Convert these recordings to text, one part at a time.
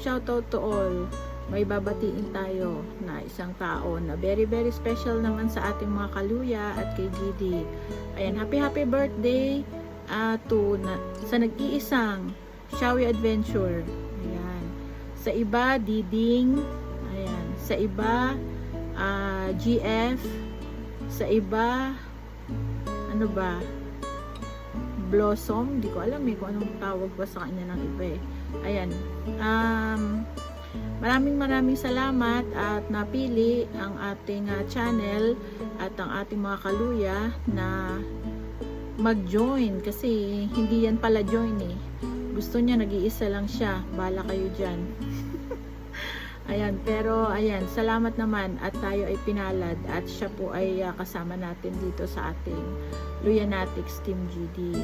shoutout to all. May babatiin tayo na isang tao na very very special naman sa ating mga kaluya at kay GD. Ayan, happy birthday sa nag-iisang Shawi Adventure. Ayan. Sa iba, Diding. Ayan. Sa iba, GF. Sa iba, ano ba? Blossom. Hindi ko alam kung anong tawag ba sa kanya ng iba eh. Ayan. Maraming salamat at napili ang ating channel at ang ating mga kaluya na mag-join kasi hindi yan pala join eh. Gusto niya nag-iisa lang siya. Bala kayo dyan. Ayan, pero ayan, salamat naman at tayo ay pinalad at siya po ay kasama natin dito sa ating Luyanatics Team GD.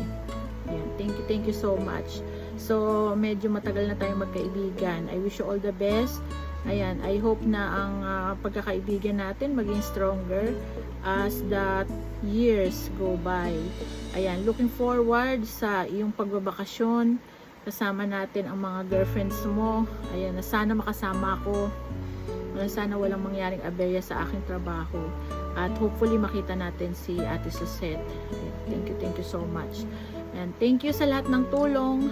Ayan, thank you so much. So, medyo matagal na tayong magkaibigan. I wish you all the best. Ayan, I hope na ang pagkakaibigan natin maging stronger as the years go by. Ayan, looking forward sa iyong pagbabakasyon. Kasama natin ang mga girlfriends mo. Ayan, na sana makasama ako. Sana walang mangyaring aberya sa aking trabaho. At hopefully makita natin si Ate Susette. Thank you so much. And thank you sa lahat ng tulong,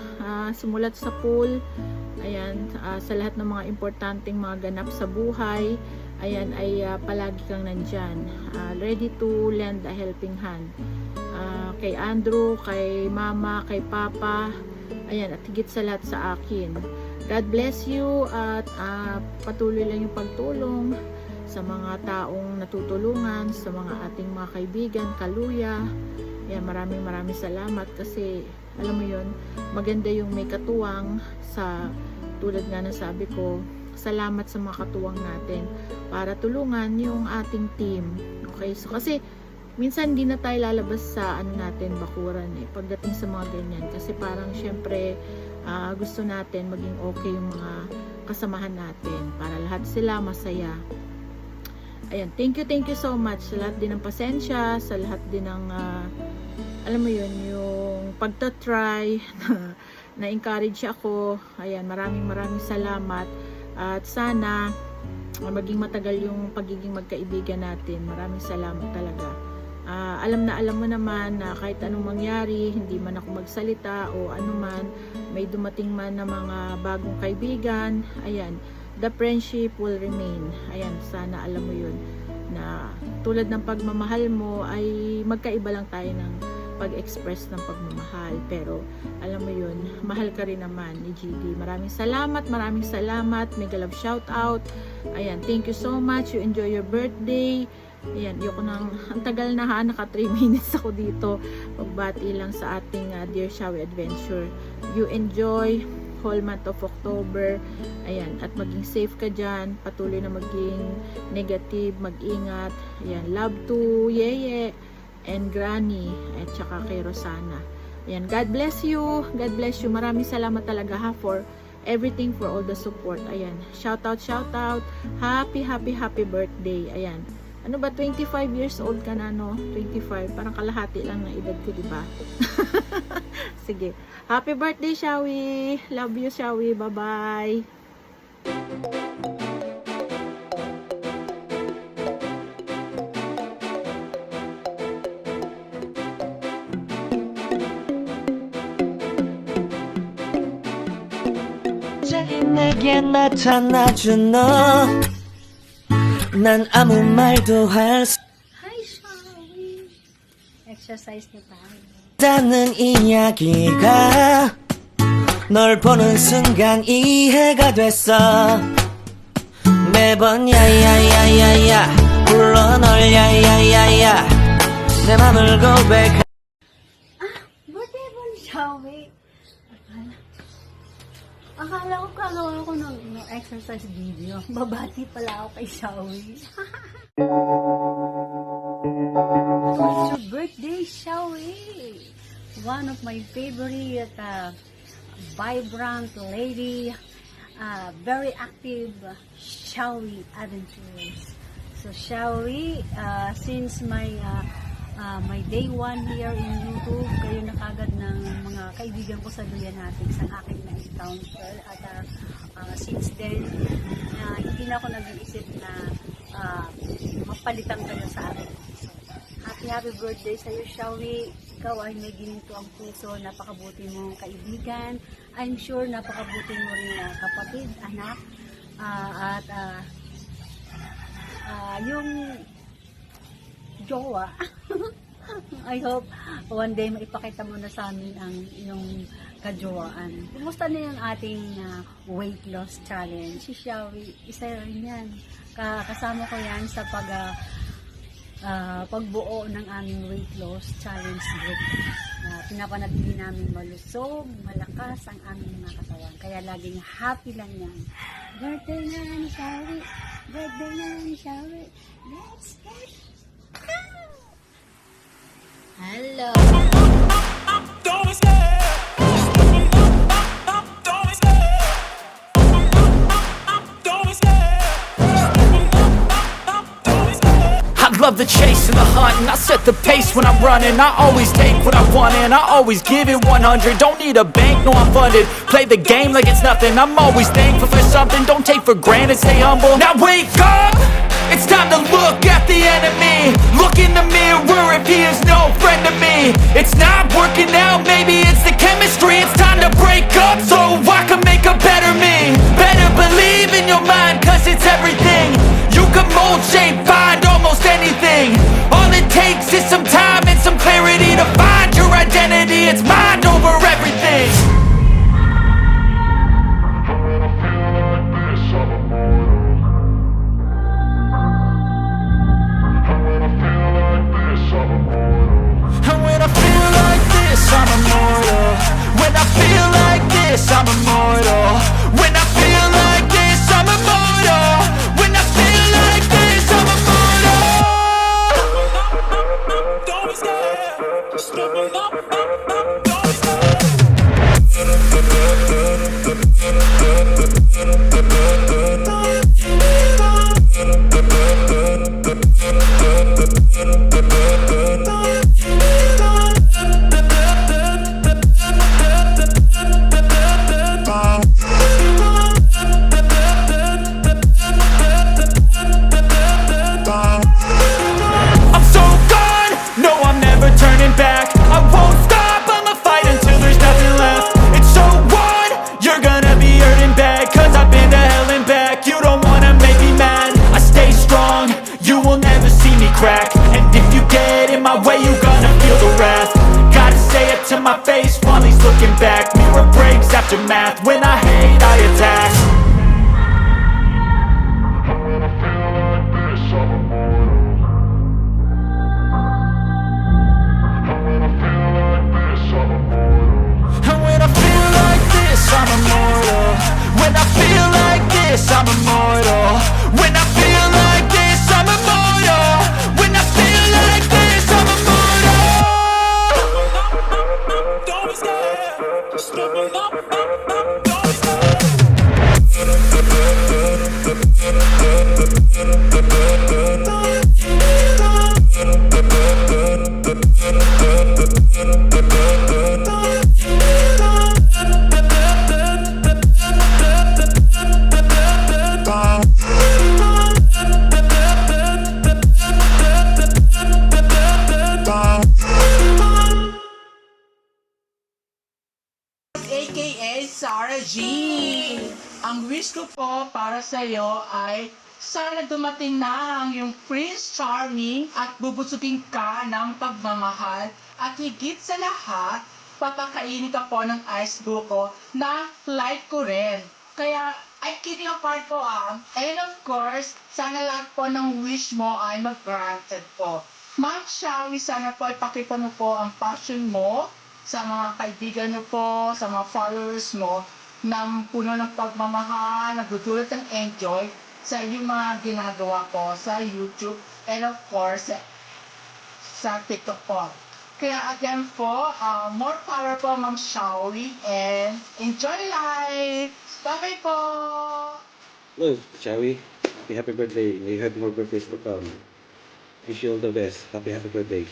simulat sa pool. Ayan, sa lahat ng mga importanteng mga ganap sa buhay. Ayan, ay palagi kang nandyan. Ready to lend a helping hand. Kay Andrew, kay Mama, kay Papa. Ayan, at higit sa lahat sa akin. God bless you at patuloy lang yung pagtulong sa mga taong natutulungan, sa mga ating mga kaibigan, kaluya. Ayan, maraming salamat kasi alam mo yun, maganda yung may katuwang sa tulad nga ng sabi ko, salamat sa mga katuwang natin para tulungan yung ating team. Okay, so kasi minsan hindi na tayo lalabas sa ano natin, bakuran eh, pagdating sa mga ganyan. Kasi parang syempre, gusto natin maging okay yung mga kasamahan natin para lahat sila masaya. Ayan, thank you so much sa lahat din ng pasensya, sa lahat din ng, alam mo yun, yung pagtatry, na-encourage ako. Ayan, maraming salamat. At sana, maging matagal yung pagiging magkaibigan natin. Maraming salamat talaga. Alam mo naman na kahit anong mangyari, hindi man ako magsalita o anuman, may dumating man na mga bagong kaibigan, ayan, the friendship will remain. Ayan, sana alam mo yun, na tulad ng pagmamahal mo ay magkaiba lang tayo ng pag-express ng pagmamahal, pero alam mo yun, mahal ka rin naman ni GD. Maraming salamat, mega love shout out. Ayan, thank you so much. You enjoy your birthday. Ayan, ang tagal na naka 3 minutes ako dito. Pagbati lang sa ating Dear Shawi Adventure. You enjoy whole month of October. Ayan, at maging safe ka dyan. Patuloy na maging negative, mag-ingat. Ayan, love to Yeye and Granny at saka kay Rosana. Ayan, God bless you. Maraming salamat talaga for everything, for all the support. Ayan, shout out. Happy birthday. Ayan. Ano ba, 25 years old ka na, no? 25, parang kalahati lang ng edad ko, diba? Sige. Happy birthday, Shawi! Love you, Shawi. Bye-bye! 내게 나타나준 너 난 아무 말도 할 수 Hi, Shawi! Exercise na tayo. 없다는 이야기가 널 보는 순간 이해가 됐어 매번 야야야야야 불러 널 야야야야 내 맘을 고백하 Birthday ba ni Shawi? Akala ko gagawa ko ng exercise video. Babati pala ako kay Shawi. It's your birthday, Shawi! One of my favorite vibrant lady, very active Shawi adventurers. So Shawi, since my day one here in YouTube, kayo na kagad ng mga kaibigan ko sa Luyanatics ang aking na-encounter at Since then, hindi na ako nag-iisip na mapalitan kayo sa akin. So, happy birthday sa iyo, Shawi. Ikaw ay may ginito ang puso, napakabuti mong kaibigan. I'm sure napakabuti mo rin na kapatid, anak. Yung jowa, I hope one day maipakita mo na sa amin ang iyong kajowaan. Kumusta na yung ating weight loss challenge? Si Shawi, isa rin yan. Kasama ko yan sa pagbuo ng aming weight loss challenge group. Pinapanatili namin malusog, malakas ang aming mga katawan. Kaya laging happy lang yan. Birthday na ni Shawi. Birthday na ni Shawi. Let's get hello. I love the chase and the hunt, and I set the pace when I'm running. I always take what I want and I always give it 100. Don't need a bank, no I'm funded. Play the game like it's nothing. I'm always thankful for something. Don't take for granted, stay humble. Now wake up! It's time to look at the enemy. Look in the mirror if he is no friend to me. It's not working out, maybe it's the chemistry. It's time to break up so I can make a better me. Better believe in your mind, cause it's everything. You can mold, shape, find almost anything. All it takes is some time and some clarity to find your identity. It's mind over everything. And when I feel like this, I'm immortal. When I feel like this, I'm immortal. When I feel like this, I'm immortal. When I feel like this, I'm immortal. Don't be scared. Just open up, don't be I'm so gone, no I'm never turning back. I won't stop, I'ma fight until there's nothing left. It's so on, you're gonna be hurting bad. Cause I've been to hell and back. You don't wanna make me mad, I stay strong, you will never see me crack. And if you get in my way, you're gonna feel the wrath. Gotta say it to my face while he's looking back. Mirror breaks after math, when I hate I attack. And when I feel like this, I'm immortal. When I feel like this, I'm immortal. When I feel like this, I'm immortal. When I feel like this, I'm immortal. Don't be scared. Just open up, don't be scared. AKA Sarah G. Ang wish ko po para sa iyo ay sana dumating na ang iyong Prince Charming at bubusugin ka ng pagmamahal at higit sa lahat, papakainin ka po ng ice buko na like ko rin. Kaya, ay kidding apart po And of course, sana lahat po ng wish mo ay mag-granted po. Ma'am Shawi, sana po ipakita mo po ang passion mo sa mga kaibigan mo po, sa mga followers mo, ng puno ng pagmamahal, nagdudulot ng enjoy sa iyong mga ginagawa po sa YouTube and of course sa TikTok po. Kaya again po, more power po Ma'am Shawi and enjoy life! Bye-bye po! Hello, Shawi. Happy birthday. May you have more birthdays to come. Wish you all the best. Happy birthday.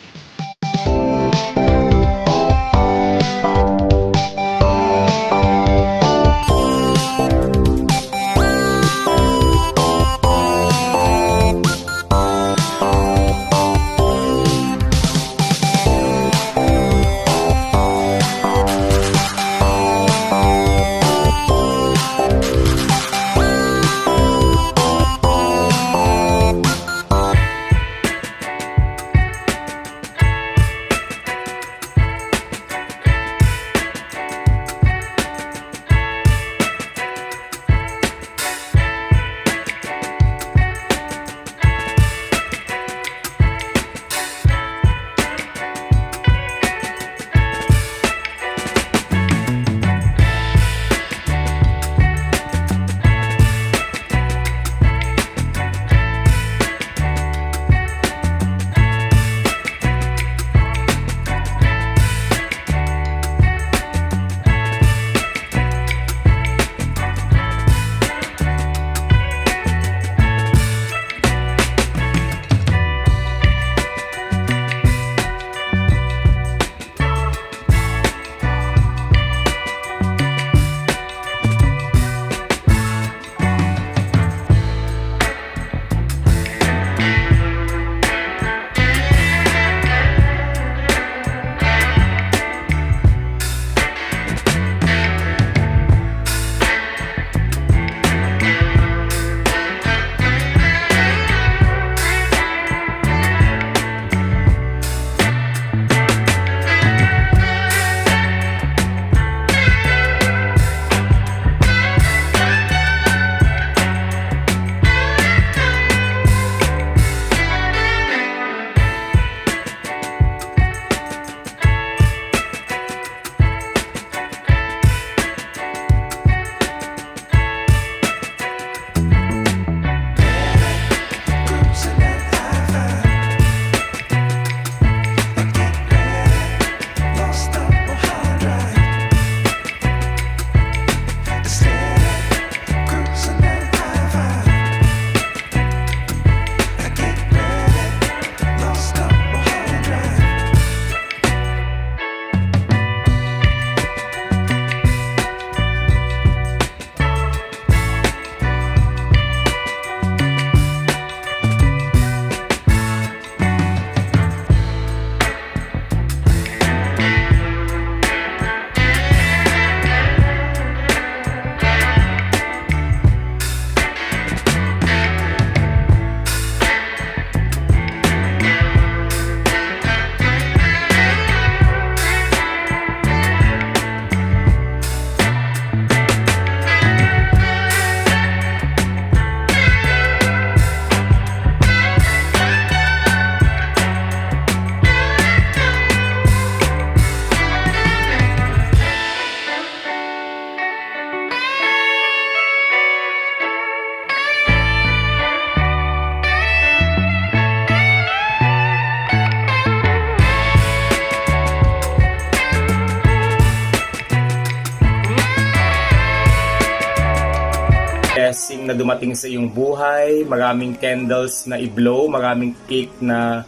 blessing na dumating sa iyong buhay, maraming candles na i-blow, maraming cake na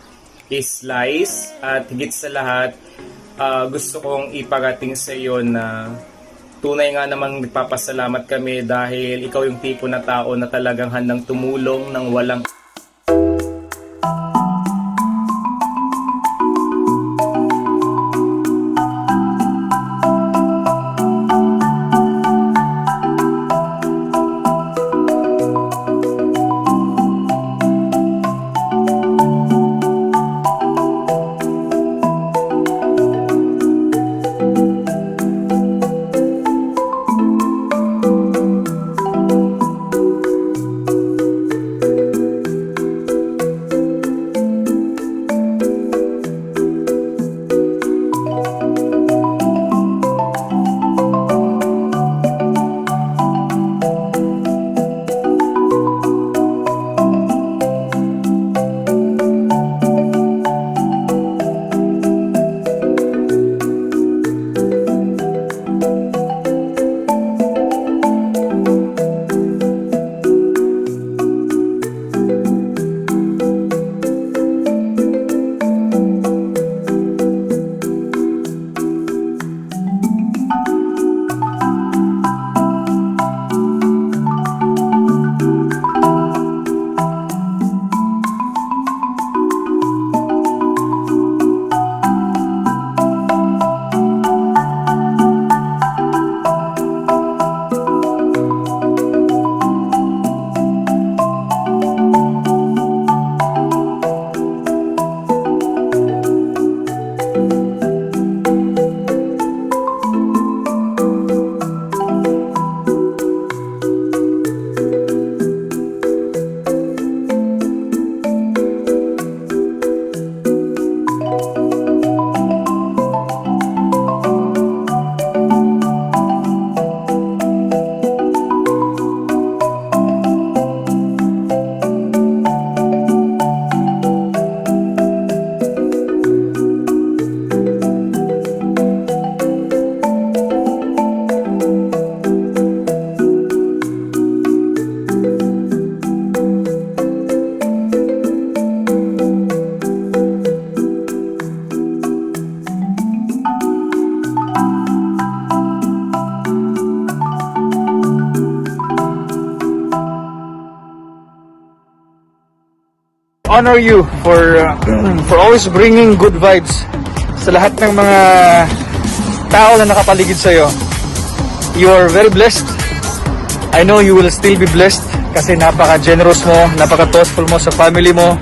i-slice, at higit sa lahat, gusto kong iparating sa iyo na tunay nga namang nagpapasalamat kami dahil ikaw yung tipo na tao na talagang handang tumulong ng walang honor you for always bringing good vibes sa lahat ng mga tao na nakapaligid sa iyo. You are very blessed. I know you will still be blessed kasi napaka-generous mo, napaka-thoughtful mo sa family mo.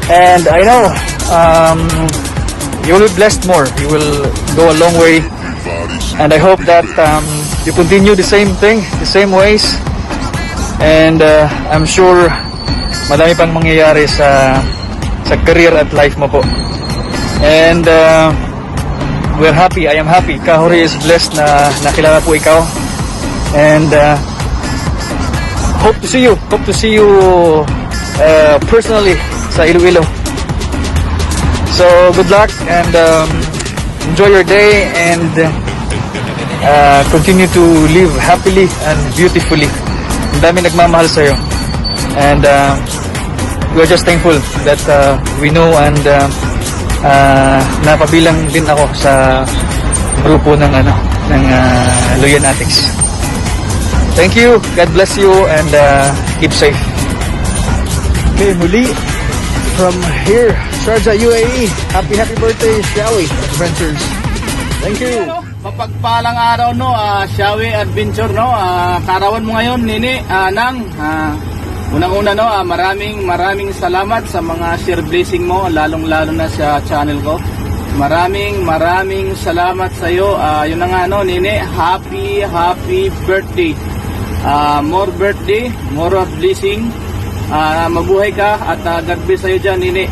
And I know you will be blessed more. You will go a long way. And I hope that you continue the same thing, the same ways. And I'm sure madami pang mangyayari sa career at life mo po. And we're happy, I am happy. Kahuri is blessed na nakilala po ikaw. And hope to see you personally sa Iloilo. So good luck and enjoy your day and continue to live happily and beautifully. Ang dami nagmamahal sa iyo. And we're just thankful that we know and napabilang din ako sa grupo ng Loyanatics. Thank you, God bless you and keep safe. Okay, muli from here, Sharjah, UAE. Happy birthday, Shawi Adventures. Thank you. Mapagpalang araw no, Shawi Adventure no. Karawan mo ngayon, Nini, Nang. Unang-una no, maraming salamat sa mga share blessing mo, lalong-lalo na sa channel ko. Maraming salamat sa iyo. Yun na nga no, Nini, happy birthday. More birthday, more of blessing. Mabuhay ka at God bless sa iyo diyan, Nini.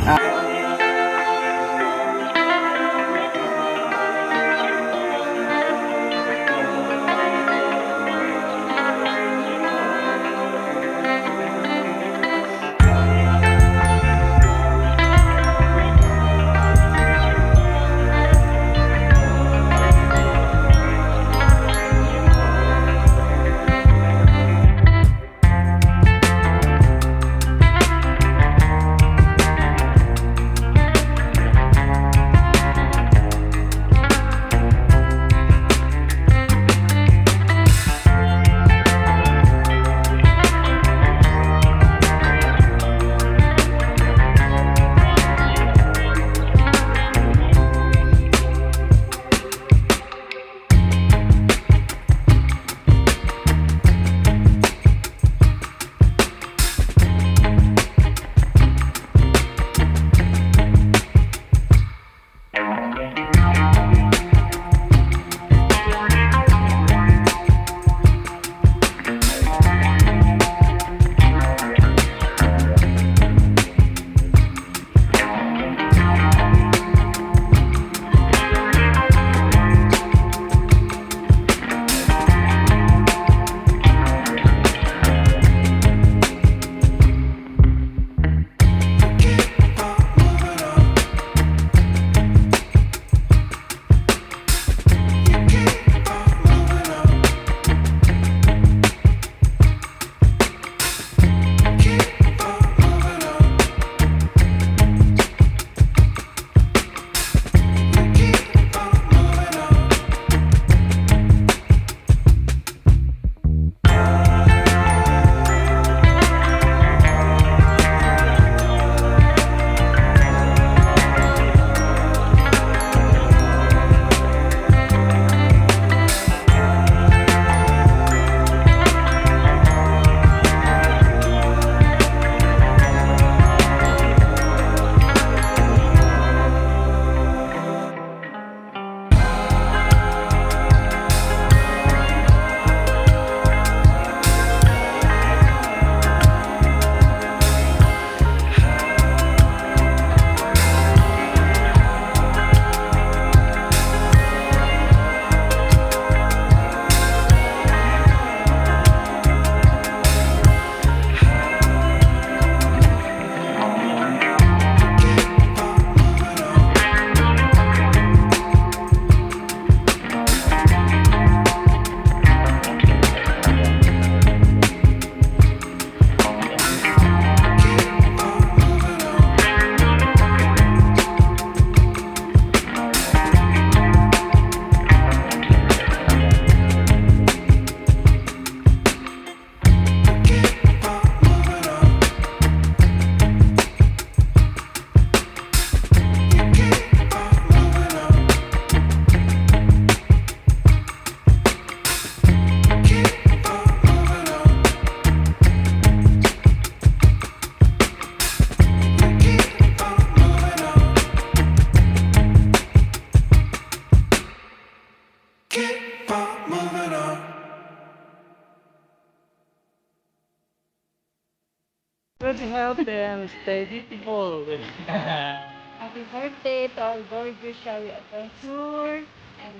Good health and stay beautiful. Happy birthday to our gorgeous Shawi Adventure. And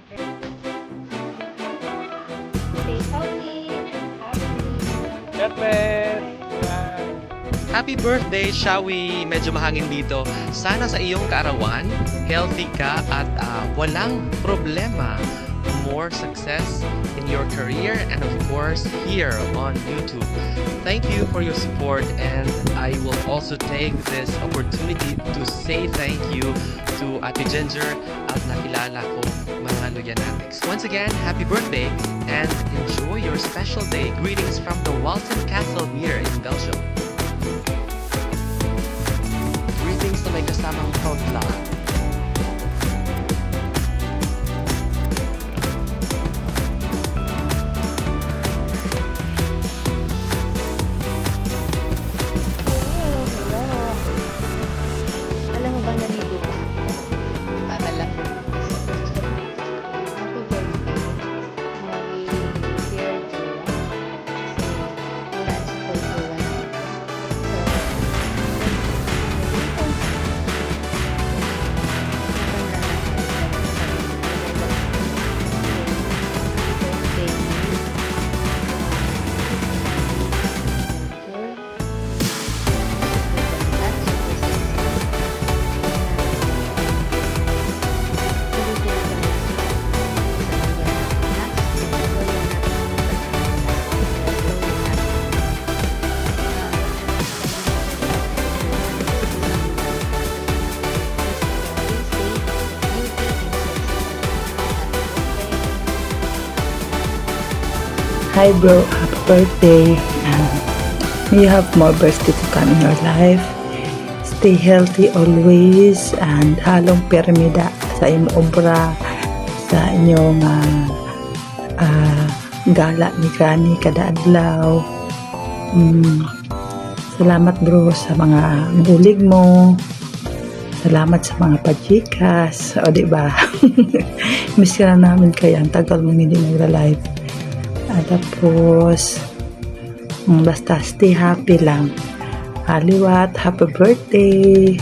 stay healthy, happy. God bless. Happy birthday, Shawi! Medyo mahangin dito. Sana sa iyong kaarawan, healthy ka at walang problema. More success in your career and of course here on YouTube. Thank you for your support and I will also take this opportunity to say thank you to Ate Ginger at nakilala ko mga Loyanatics. Once again, happy birthday and enjoy your special day. Greetings from the Walton Castle here in Belgium. Greetings na may kasamang protla. Alam mo ba naligo ka? Para lang. Happy birthday. Happy dear Julia. Congrats for Julia. Hi bro, happy birthday. May you have more birthday to come in your life. Stay healthy always and halong permida sa inyong obra, sa inyong gala ni Granny kada adlaw. Salamat bro sa mga bulig mo. Salamat sa mga pajikas. O diba? Miss ka na namin kaya. Ang tagal mong hindi nag-live. At tapos, basta stay happy lang. Haliwat, happy birthday!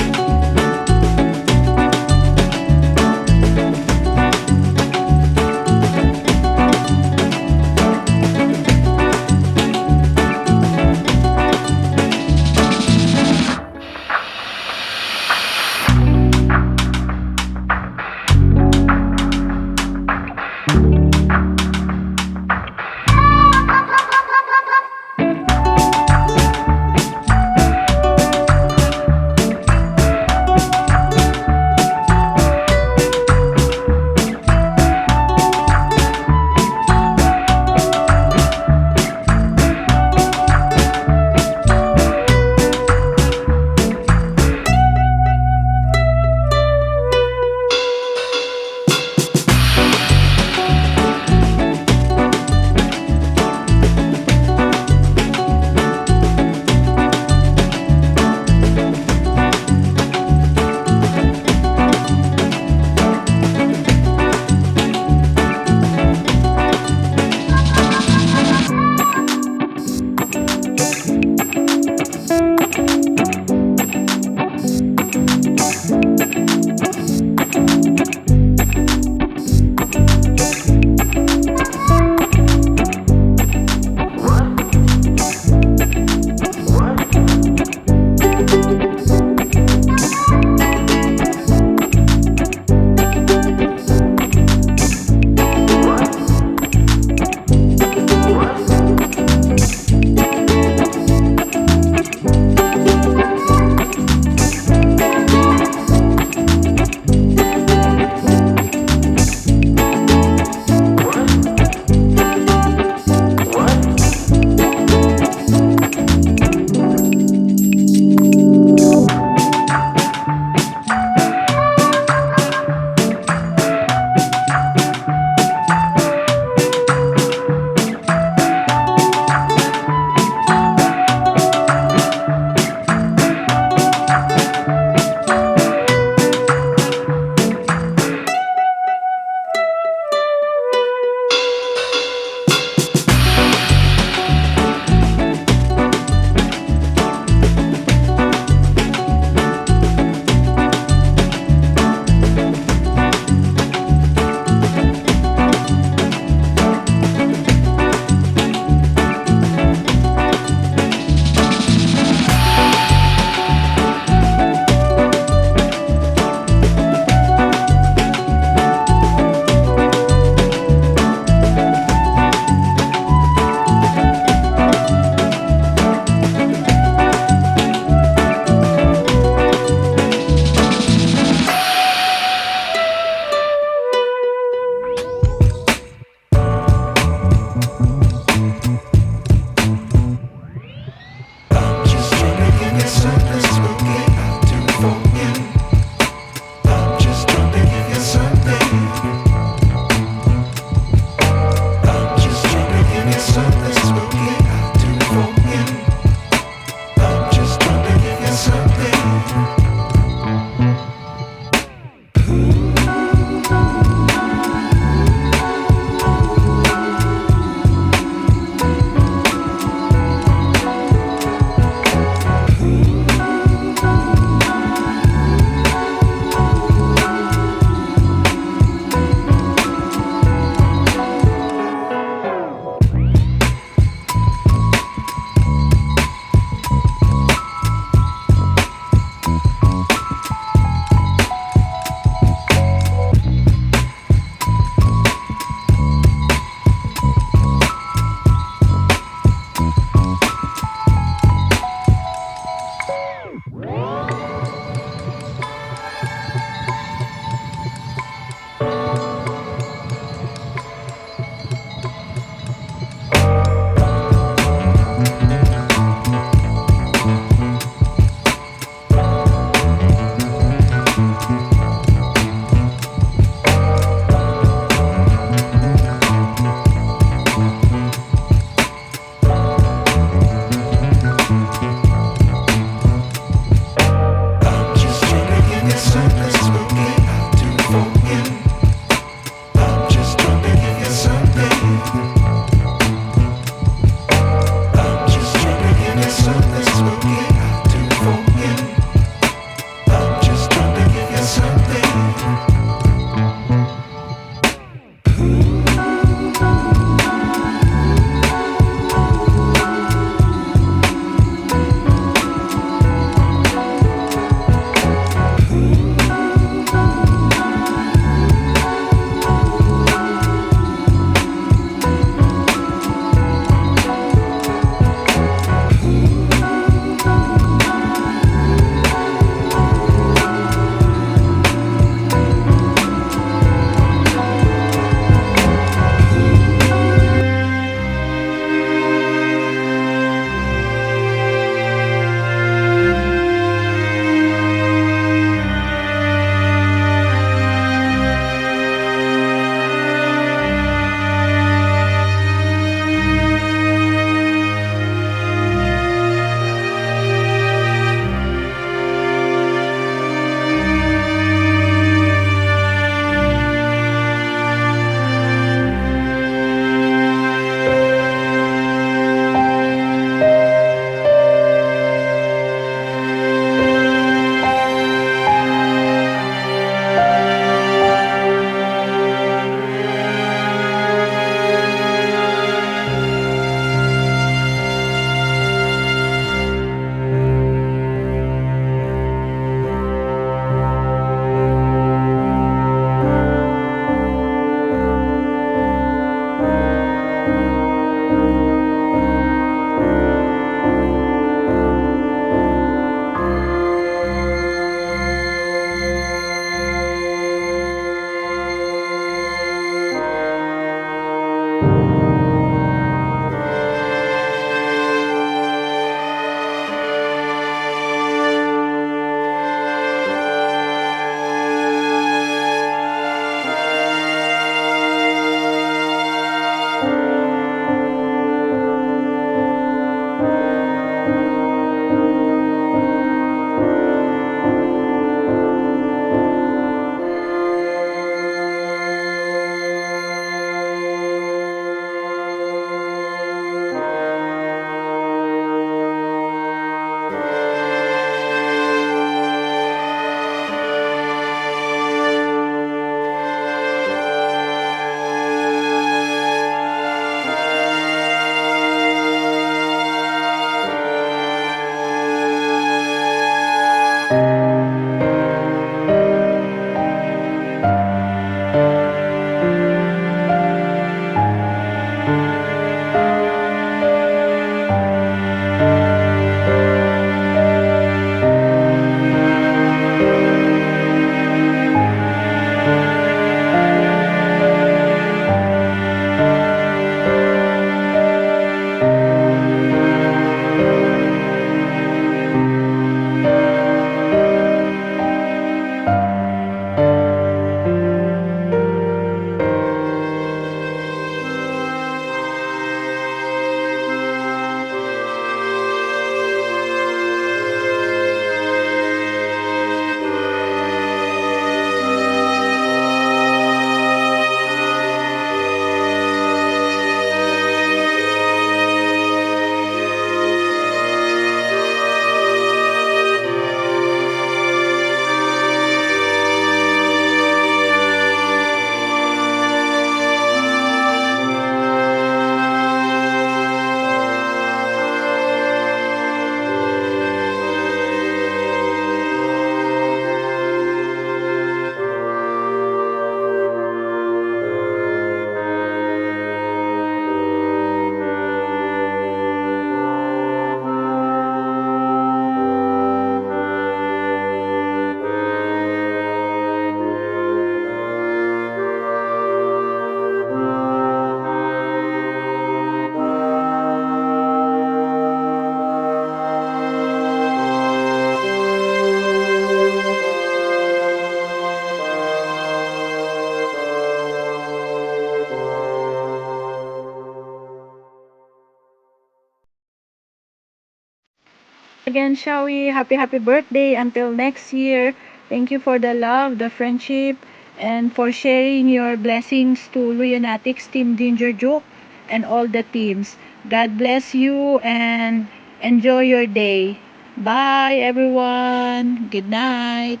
Again, Shawi, happy birthday until next year. Thank you for the love, the friendship, and for sharing your blessings to Luyanatics, Team Danger Joke, and all the teams. God bless you and enjoy your day. Bye, everyone. Good night.